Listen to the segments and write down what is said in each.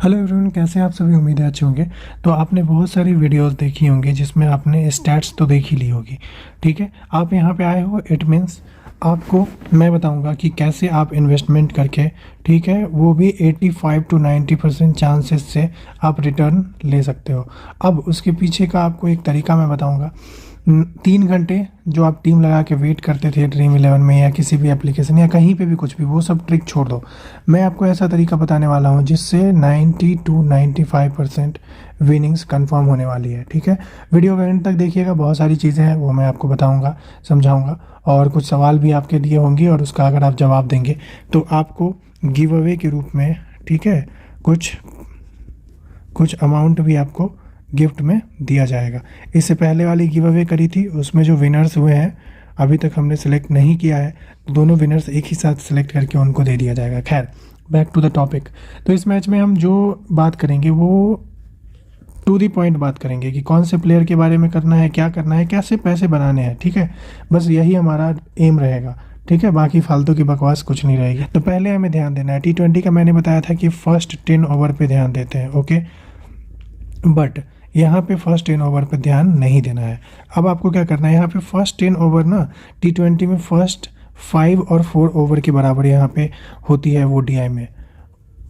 Hello everyone, कैसे हैं आप सभी। उम्मीद है अच्छे होंगे। तो आपने बहुत सारी वीडियोस देखी होंगी जिसमें आपने स्टैट्स तो देख ही ली होगी। ठीक है, आप यहाँ पे आए हो, इट मीन्स आपको मैं बताऊंगा कि कैसे आप इन्वेस्टमेंट करके, ठीक है, वो भी 85 to 90% चांसेस से आप रिटर्न ले सकते हो। अब उसके पीछे का आपको एक तरीका मैं बताऊंगा। 3 घंटे जो आप टीम लगा के वेट करते थे ड्रीम इलेवन में या किसी भी एप्लीकेशन या कहीं पे भी कुछ भी, वो सब ट्रिक छोड़ दो। मैं आपको ऐसा तरीका बताने वाला हूँ जिससे 90 to 95% विनिंग्स कंफर्म होने वाली है। ठीक है, वीडियो का एंड तक देखिएगा, बहुत सारी चीज़ें हैं वो मैं आपको बताऊँगा, समझाऊँगा, और कुछ सवाल भी आपके दिए होंगे और उसका अगर आप जवाब देंगे तो आपको गिव अवे के रूप में, ठीक है, कुछ कुछ अमाउंट भी आपको गिफ्ट में दिया जाएगा। इससे पहले वाली गिव अवे करी थी, उसमें जो विनर्स हुए हैं अभी तक हमने सेलेक्ट नहीं किया है, दोनों विनर्स एक ही साथ सेलेक्ट करके उनको दे दिया जाएगा। खैर, बैक टू द टॉपिक। तो इस मैच में हम जो बात करेंगे वो टू दी पॉइंट बात करेंगे कि कौन से प्लेयर के बारे में करना है, क्या करना है, कैसे पैसे बनाने हैं। ठीक है, बस यही हमारा एम रहेगा। ठीक है, बाकी फालतू की बकवास कुछ नहीं रहेगी। तो पहले हमें ध्यान देना है, T20 का मैंने बताया था कि फर्स्ट 10 ओवर पे ध्यान देते हैं। ओके, बट यहाँ पे फर्स्ट 10 ओवर पे ध्यान नहीं देना है। अब आपको क्या करना है, यहाँ पे फर्स्ट 10 ओवर ना T20 में फर्स्ट 5 और 4 ओवर के बराबर यहाँ पे होती है वो DI में।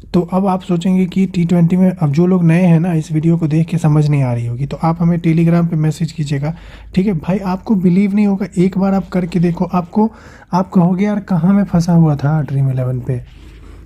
तो अब आप सोचेंगे कि T20 में, अब जो लोग नए हैं ना, इस वीडियो को देख के समझ नहीं आ रही होगी, तो आप हमें टेलीग्राम पे मैसेज कीजिएगा। ठीक है भाई, आपको बिलीव नहीं होगा, एक बार आप करके देखो, आप कहोगे यार कहाँ मैं फंसा हुआ था ड्रीम 11 पे।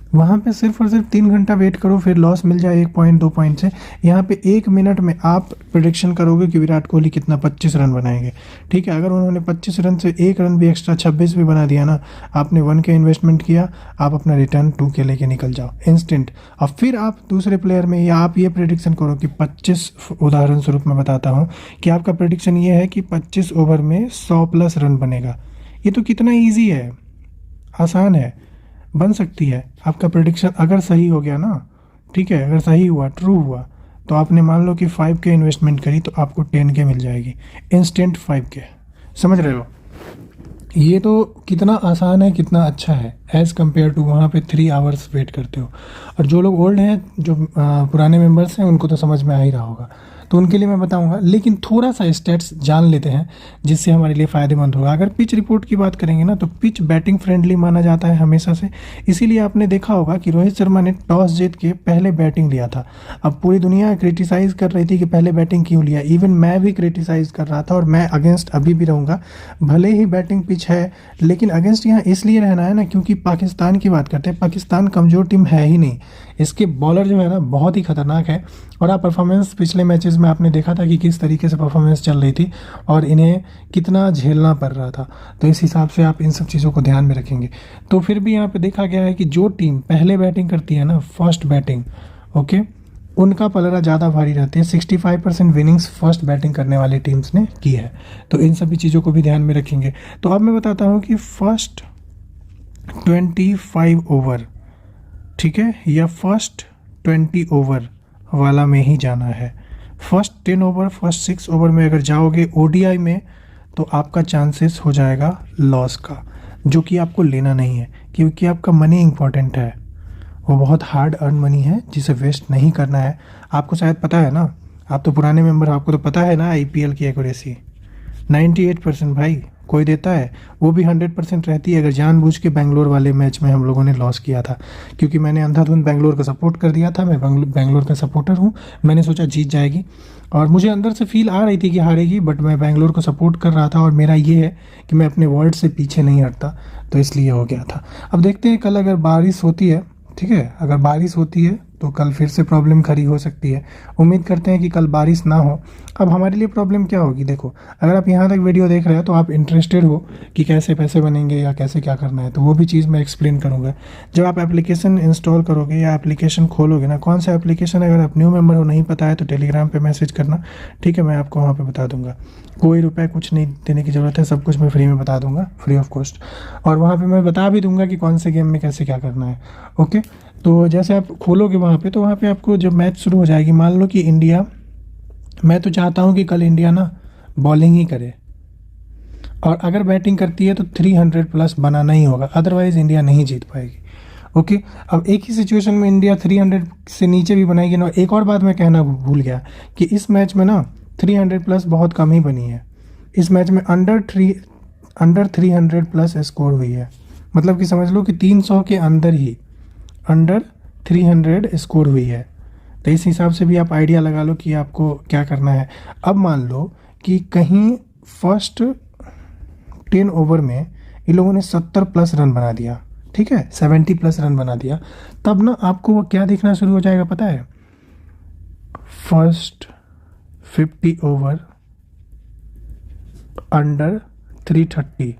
वहाँ पे सिर्फ और सिर्फ 3 घंटा वेट करो, फिर लॉस मिल जाए 1 पॉइंट 2 पॉइंट से। यहाँ पे 1 मिनट में आप प्रिडिक्शन करोगे कि विराट कोहली कितना 25 रन बनाएंगे। ठीक है, अगर उन्होंने 25 रन से 1 रन भी एक्स्ट्रा 26 भी बना दिया ना, आपने 1K इन्वेस्टमेंट किया, आप अपना रिटर्न 2K लेके निकल जाओ इंस्टेंट। और फिर आप दूसरे प्लेयर में, या आप ये प्रिडिक्शन करो कि 25, उदाहरण स्वरूप मैं बताता हूँ कि आपका प्रिडिक्शन ये है कि 25 ओवर में 100+ रन बनेगा। ये तो कितना ईजी है, आसान है, बन सकती है। आपका प्रेडिक्शन अगर सही हो गया ना, ठीक है, अगर सही हुआ, ट्रू हुआ, तो आपने मान लो कि 5K इन्वेस्टमेंट करी तो आपको 10K मिल जाएगी इंस्टेंट 5K। समझ रहे हो, ये तो कितना आसान है, कितना अच्छा है एज़ कम्पेयर टू वहाँ पे 3 आवर्स वेट करते हो। और जो लोग ओल्ड हैं, जो पुराने मेंबर्स हैं, उनको तो समझ में आ ही रहा होगा, तो उनके लिए मैं बताऊंगा, लेकिन थोड़ा सा स्टेट्स जान लेते हैं जिससे हमारे लिए फ़ायदेमंद होगा। अगर पिच रिपोर्ट की बात करेंगे ना, तो पिच बैटिंग फ्रेंडली माना जाता है हमेशा से। इसीलिए आपने देखा होगा कि रोहित शर्मा ने टॉस जीत के पहले बैटिंग लिया था। अब पूरी दुनिया क्रिटिसाइज़ कर रही थी कि पहले बैटिंग क्यों लिया, इवन मैं भी क्रिटिसाइज़ कर रहा था, और मैं अगेंस्ट अभी भी रहूँगा। भले ही बैटिंग पिच है, लेकिन अगेंस्ट यहाँ इसलिए रहना है ना क्योंकि पाकिस्तान की बात करते हैं, पाकिस्तान कमज़ोर टीम है ही नहीं, इसके बॉलर जो है ना बहुत ही खतरनाक है। और आप परफॉर्मेंस पिछले मैचेस में आपने देखा था कि किस तरीके से परफॉर्मेंस चल रही थी और इन्हें कितना झेलना पड़ रहा था। तो इस हिसाब से आप इन सब चीज़ों को ध्यान में रखेंगे। तो फिर भी यहाँ पे देखा गया है कि जो टीम पहले बैटिंग करती है ना, फर्स्ट बैटिंग, ओके, उनका पलड़ा ज़्यादा भारी रहती है। 65% विनिंग्स फर्स्ट बैटिंग करने वाली टीम्स ने की है। तो इन सभी चीज़ों को भी ध्यान में रखेंगे। तो अब मैं बताता हूँ कि फर्स्ट 25 ओवर, ठीक है, या फर्स्ट 20 ओवर वाला में ही जाना है। फर्स्ट 10 ओवर, फर्स्ट 6 ओवर में अगर जाओगे ODI में, तो आपका चांसेस हो जाएगा लॉस का, जो कि आपको लेना नहीं है, क्योंकि आपका मनी इंपॉर्टेंट है। वो बहुत हार्ड अर्न मनी है जिसे वेस्ट नहीं करना है। आपको शायद पता है ना, आप तो पुराने मेंबर, आपको तो पता है ना IPL की एक्यूरेसी 98% भाई कोई देता है, वो भी 100% रहती है। अगर जानबूझ के बेंगलोर वाले मैच में हम लोगों ने लॉस किया था, क्योंकि मैंने अंधाधुंध बेंगलोर का सपोर्ट कर दिया था। मैं बेंगलोर का सपोर्टर हूँ, मैंने सोचा जीत जाएगी, और मुझे अंदर से फील आ रही थी कि हारेगी, बट मैं बेंगलोर को सपोर्ट कर रहा था, और मेरा ये है कि मैं अपने वर्ड से पीछे नहीं हटता, तो इसलिए हो गया था। अब देखते हैं कल अगर बारिश होती है, ठीक है, अगर बारिश होती है तो कल फिर से प्रॉब्लम खड़ी हो सकती है। उम्मीद करते हैं कि कल बारिश ना हो। अब हमारे लिए प्रॉब्लम क्या होगी, देखो, अगर आप यहाँ तक वीडियो देख रहे हो तो आप इंटरेस्टेड हो कि कैसे पैसे बनेंगे या कैसे क्या करना है, तो वो भी चीज़ मैं एक्सप्लेन करूँगा। जब आप एप्लीकेशन इंस्टॉल करोगे या एप्लीकेशन खोलोगे ना, कौन सा एप्लीकेशन, अगर आप न्यू मेंबर हो, नहीं पता है, तो टेलीग्राम पे मैसेज करना, ठीक है, मैं आपको वहाँ पे बता दूँगा। कोई रुपये कुछ नहीं देने की ज़रूरत है, सब कुछ मैं फ्री में बता दूँगा, फ्री ऑफ कॉस्ट। और वहाँ पर मैं बता भी दूँगा कि कौन से गेम में कैसे क्या करना है। ओके, तो जैसे आप खोलोगे वहाँ पे, तो वहाँ पे आपको जब मैच शुरू हो जाएगी, मान लो कि इंडिया, मैं तो चाहता हूँ कि कल इंडिया ना बॉलिंग ही करे, और अगर बैटिंग करती है तो 300+ बनाना ही होगा, अदरवाइज़ इंडिया नहीं जीत पाएगी। ओके, अब एक ही सिचुएशन में इंडिया 300 से नीचे भी बनाएगी ना। एक और बात मैं कहना भूल गया कि इस मैच में ना 300 प्लस बहुत कम ही बनी है। इस मैच में अंडर 300 प्लस स्कोर हुई है, मतलब कि समझ लो कि 300 के अंदर ही अंडर 300 स्कोर हुई है। तो इस हिसाब से भी आप आइडिया लगा लो कि आपको क्या करना है। अब मान लो कि कहीं फर्स्ट 10 ओवर में इन लोगों ने 70 प्लस रन बना दिया, ठीक है, 70 प्लस रन बना दिया, तब ना आपको वो क्या दिखना शुरू हो जाएगा पता है? फर्स्ट 50 ओवर अंडर 330,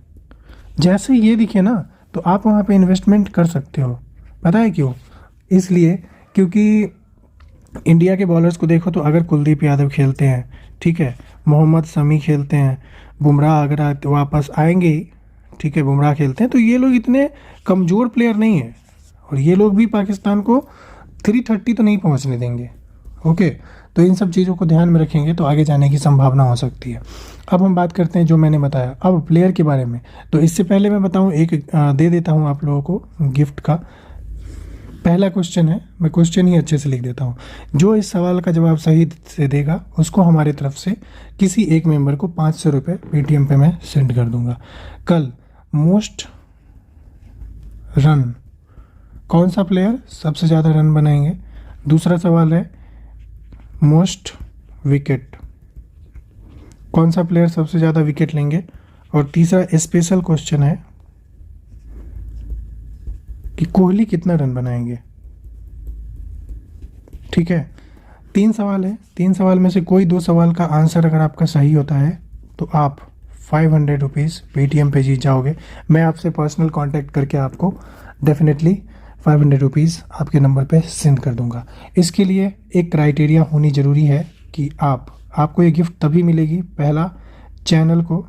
जैसे ये दिखे ना तो आप वहाँ पे इन्वेस्टमेंट कर सकते हो। पता है क्यों? इसलिए क्योंकि इंडिया के बॉलर्स को देखो तो अगर कुलदीप यादव खेलते हैं, ठीक है, मोहम्मद शमी खेलते हैं, बुमराह अगर वापस आएंगे ही, ठीक है, बुमराह खेलते हैं, तो ये लोग इतने कमज़ोर प्लेयर नहीं है और ये लोग भी पाकिस्तान को 330 तो नहीं पहुंचने देंगे। ओके, तो इन सब चीज़ों को ध्यान में रखेंगे तो आगे जाने की संभावना हो सकती है। अब हम बात करते हैं जो मैंने बताया अब प्लेयर के बारे में। तो इससे पहले मैं बताऊं, एक दे देता हूं आप लोगों को गिफ्ट का। पहला क्वेश्चन है, मैं क्वेश्चन ही अच्छे से लिख देता हूँ। जो इस सवाल का जवाब सही से देगा उसको हमारे तरफ से किसी एक मेंबर को 500 रुपये पेटीएम पे मैं सेंड कर दूंगा। कल मोस्ट रन, कौन सा प्लेयर सबसे ज़्यादा रन बनाएंगे? दूसरा सवाल है मोस्ट विकेट, कौन सा प्लेयर सबसे ज़्यादा विकेट लेंगे? और तीसरा स्पेशल क्वेश्चन है कि कोहली कितना रन बनाएंगे। ठीक है, 3 सवाल है, 3 सवाल में से कोई 2 सवाल का आंसर अगर आपका सही होता है तो आप 500 रुपीज़ पेटीएम पे जीत जाओगे। मैं आपसे पर्सनल कांटेक्ट करके आपको डेफिनेटली 500 रुपीज़ आपके नंबर पे सेंड कर दूंगा। इसके लिए एक क्राइटेरिया होनी ज़रूरी है कि आपको ये गिफ्ट तभी मिलेगी, पहला चैनल को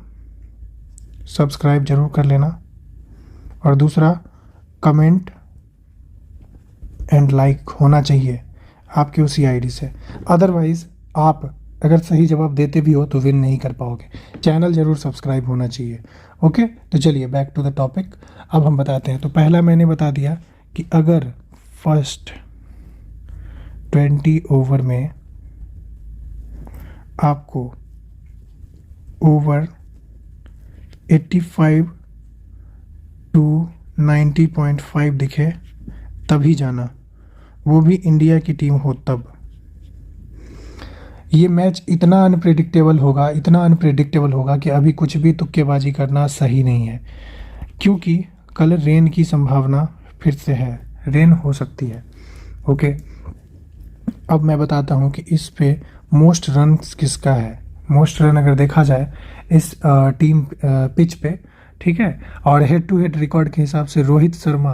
सब्सक्राइब जरूर कर लेना और दूसरा कमेंट एंड लाइक होना चाहिए आपकी उसी आईडी से। अदरवाइज़ आप अगर सही जवाब देते भी हो तो विन नहीं कर पाओगे। चैनल ज़रूर सब्सक्राइब होना चाहिए। ओके, तो चलिए बैक टू द टॉपिक। अब हम बताते हैं। तो पहला मैंने बता दिया कि अगर फर्स्ट 20 ओवर में आपको ओवर 85 टू 90.5 दिखे तभी जाना, वो भी इंडिया की टीम हो तब। ये मैच इतना अनप्रेडिक्टेबल होगा, इतना अनप्रेडिक्टेबल होगा कि अभी कुछ भी तुक्केबाजी करना सही नहीं है, क्योंकि कल रेन की संभावना फिर से है, रेन हो सकती है। ओके, अब मैं बताता हूँ कि इस पे मोस्ट रन किसका है। मोस्ट रन अगर देखा जाए इस टीम पिच पे, ठीक है, और हेड टू हेड रिकॉर्ड के हिसाब से रोहित शर्मा,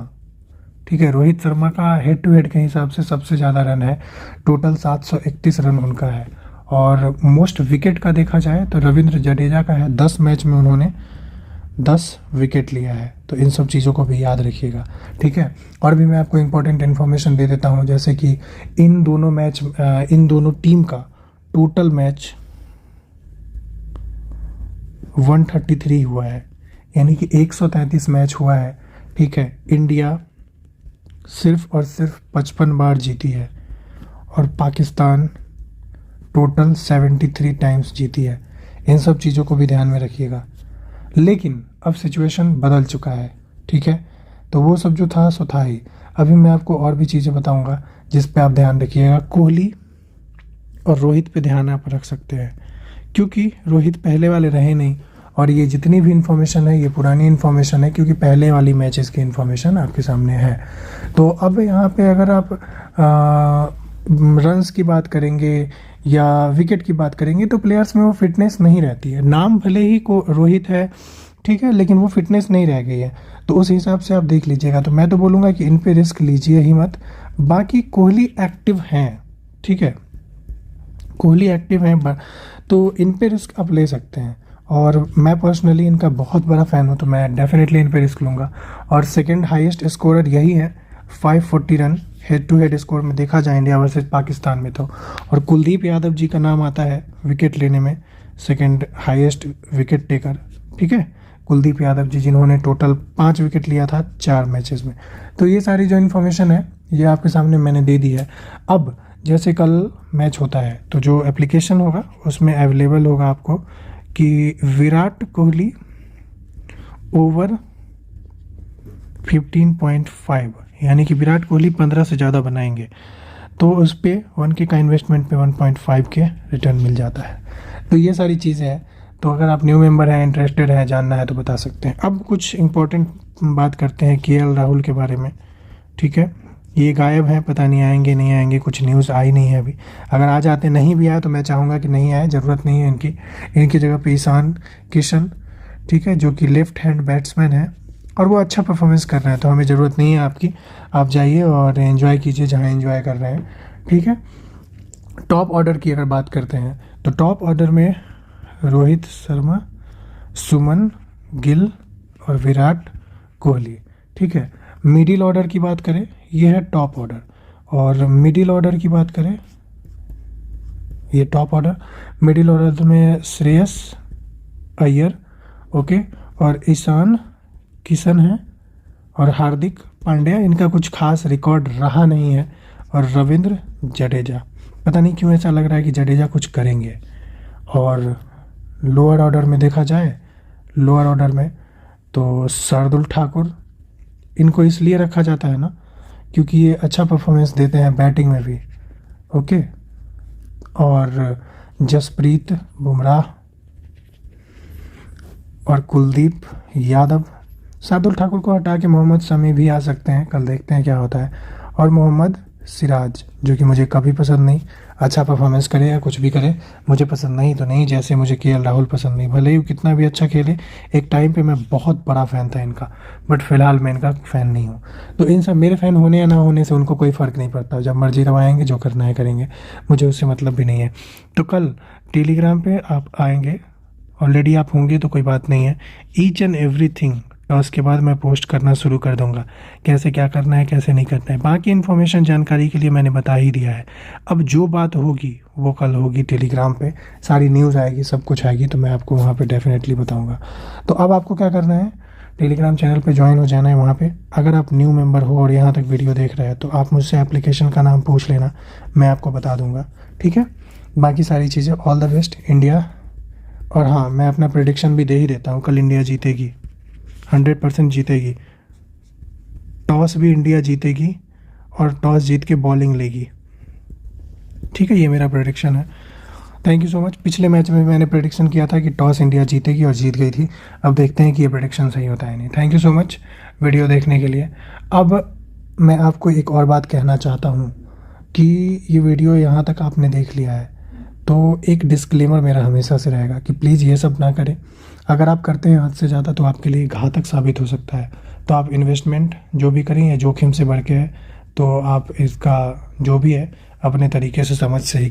ठीक है, रोहित शर्मा का हेड टू हेड के हिसाब से सबसे ज़्यादा रन है, टोटल 731 रन उनका है। और मोस्ट विकेट का देखा जाए तो रविंद्र जडेजा का है, 10 मैच में उन्होंने 10 विकेट लिया है। तो इन सब चीज़ों को भी याद रखिएगा, ठीक है। और भी मैं आपको इम्पोर्टेंट इन्फॉर्मेशन दे देता हूँ, जैसे कि इन दोनों टीम का टोटल मैच 133 हुआ है, यानी कि 133 मैच हुआ है, ठीक है। इंडिया सिर्फ और सिर्फ 55 बार जीती है और पाकिस्तान टोटल 73 टाइम्स जीती है। इन सब चीज़ों को भी ध्यान में रखिएगा। लेकिन अब सिचुएशन बदल चुका है, ठीक है, तो वो सब जो था सो था ही। अभी मैं आपको और भी चीज़ें बताऊंगा जिस पे आप ध्यान रखिएगा। कोहली और रोहित पे ध्यान आप रख सकते हैं, क्योंकि रोहित पहले वाले रहे नहीं और ये जितनी भी इन्फॉर्मेशन है ये पुरानी इन्फॉर्मेशन है, क्योंकि पहले वाली मैचेस की इन्फॉर्मेशन आपके सामने है। तो अब यहाँ पे अगर आप रन्स की बात करेंगे या विकेट की बात करेंगे तो प्लेयर्स में वो फिटनेस नहीं रहती है। नाम भले ही को रोहित है, ठीक है, लेकिन वो फिटनेस नहीं रह गई है। तो उस हिसाब से आप देख लीजिएगा। तो मैं तो बोलूँगा कि इन पे रिस्क लीजिए ही मत। बाकी कोहली एक्टिव हैं, ठीक है, कोहली एक्टिव हैं, तो इन पे रिस्क आप ले सकते हैं। और मैं पर्सनली इनका बहुत बड़ा फ़ैन हूँ, तो मैं डेफिनेटली इन पे रिस्क लूँगा। और सेकंड हाईएस्ट स्कोरर यही है, 540 run head to head score में देखा जाए इंडिया वर्सेस पाकिस्तान में तो। और कुलदीप यादव जी का नाम आता है विकेट लेने में, सेकंड हाईएस्ट विकेट टेकर, ठीक है। कुलदीप यादव जी, जिन्होंने टोटल 5 विकेट लिया था 4 मैचेस में। तो ये सारी जो इन्फॉर्मेशन है ये आपके सामने मैंने दे दी है। अब जैसे कल मैच होता है तो जो एप्लीकेशन होगा उसमें अवेलेबल होगा आपको कि विराट कोहली ओवर 15.5, यानी कि विराट कोहली 15 से ज़्यादा बनाएंगे तो उस पर 1K का इन्वेस्टमेंट पे 1.5 के रिटर्न मिल जाता है। तो ये सारी चीज़ें हैं। तो अगर आप न्यू मेंबर हैं, इंटरेस्टेड हैं, जानना है तो बता सकते हैं। अब कुछ इंपॉर्टेंट बात करते हैं KL राहुल के बारे में। ठीक है, ये गायब हैं, पता नहीं आएंगे नहीं आएंगे, कुछ न्यूज़ आई नहीं है अभी। अगर आ जाते, नहीं भी आए तो मैं चाहूँगा कि नहीं आए, ज़रूरत नहीं है इनकी जगह पे ईशान किशन, ठीक है, जो कि लेफ्ट हैंड बैट्समैन है और वो अच्छा परफॉर्मेंस कर रहे हैं। तो हमें ज़रूरत नहीं है आपकी, आप जाइए और एंजॉय कीजिए जहाँ एंजॉय कर रहे हैं। ठीक है, टॉप ऑर्डर की अगर बात करते हैं तो टॉप ऑर्डर में रोहित शर्मा, सुमन गिल और विराट कोहली। ठीक है, मिडिल ऑर्डर की बात करें ये है टॉप ऑर्डर, और मिडिल ऑर्डर की बात करें ये टॉप ऑर्डर। मिडिल ऑर्डर में श्रेयस अय्यर, ओके, और ईशान किशन है और हार्दिक पांड्या, इनका कुछ खास रिकॉर्ड रहा नहीं है, और रविंद्र जडेजा, पता नहीं क्यों ऐसा लग रहा है कि जडेजा कुछ करेंगे। और लोअर ऑर्डर में देखा जाए, लोअर ऑर्डर में तो शार्दुल ठाकुर, इनको इसलिए रखा जाता है ना क्योंकि ये अच्छा परफॉर्मेंस देते हैं बैटिंग में भी, ओके, और जसप्रीत बुमराह और कुलदीप यादव। शार्दुल ठाकुर को हटा के मोहम्मद शमी भी आ सकते हैं, कल देखते हैं क्या होता है, और मोहम्मद सिराज, जो कि मुझे कभी पसंद नहीं, अच्छा परफॉर्मेंस करे या कुछ भी करे मुझे पसंद नहीं तो नहीं, जैसे मुझे KL राहुल पसंद नहीं, भले ही कितना भी अच्छा खेले। एक टाइम पे मैं बहुत बड़ा फ़ैन था इनका, बट फिलहाल मैं इनका फ़ैन नहीं हूँ। तो इन सब मेरे फ़ैन होने या ना होने से उनको कोई फ़र्क नहीं पड़ता, जब मर्जी दबाएंगे, जो करना है करेंगे, मुझे उससे मतलब भी नहीं है। तो कल टेलीग्राम पे आप आएंगे, ऑलरेडी आप होंगे तो कोई बात नहीं है, ईच एंड एवरीथिंग टॉस के बाद मैं पोस्ट करना शुरू कर दूंगा, कैसे क्या करना है कैसे नहीं करना है। बाकी इन्फॉर्मेशन जानकारी के लिए मैंने बता ही दिया है। अब जो बात होगी वो कल होगी टेलीग्राम पे, सारी न्यूज़ आएगी, सब कुछ आएगी, तो मैं आपको वहाँ पे डेफिनेटली बताऊँगा। तो अब आपको क्या करना है, टेलीग्राम चैनल पे ज्वाइन हो जाना है। वहाँ पे अगर आप न्यू मेंबर हो और यहाँ तक वीडियो देख रहे हैं तो आप मुझसे एप्लीकेशन का नाम पूछ लेना, मैं आपको बता दूँगा। ठीक है, बाकी सारी चीज़ें, ऑल द बेस्ट इंडिया। और हाँ, मैं अपना प्रेडिक्शन भी दे ही देता हूँ, कल इंडिया जीतेगी, 100% जीतेगी। टॉस भी इंडिया जीतेगी और टॉस जीत के बॉलिंग लेगी। ठीक है, ये मेरा प्रेडिक्शन है। Thank you so much. पिछले मैच में मैंने प्रेडिक्शन किया था कि टॉस इंडिया जीतेगी और जीत गई थी। अब देखते हैं कि ये प्रेडिक्शन सही होता है नहीं। Thank you so much video देखने के लिए। अब मैं आपको एक और बात कहना चाहता हूँ कि ये वीडियो यहाँ तक आपने देख लिया है तो एक डिस्क्लेमर मेरा हमेशा से रहेगा कि प्लीज़ ये सब ना करें। अगर आप करते हैं हद से ज़्यादा तो आपके लिए घातक साबित हो सकता है। तो आप इन्वेस्टमेंट जो भी करें या जोखिम से बढ़ के है, तो आप इसका जो भी है अपने तरीके से समझ सही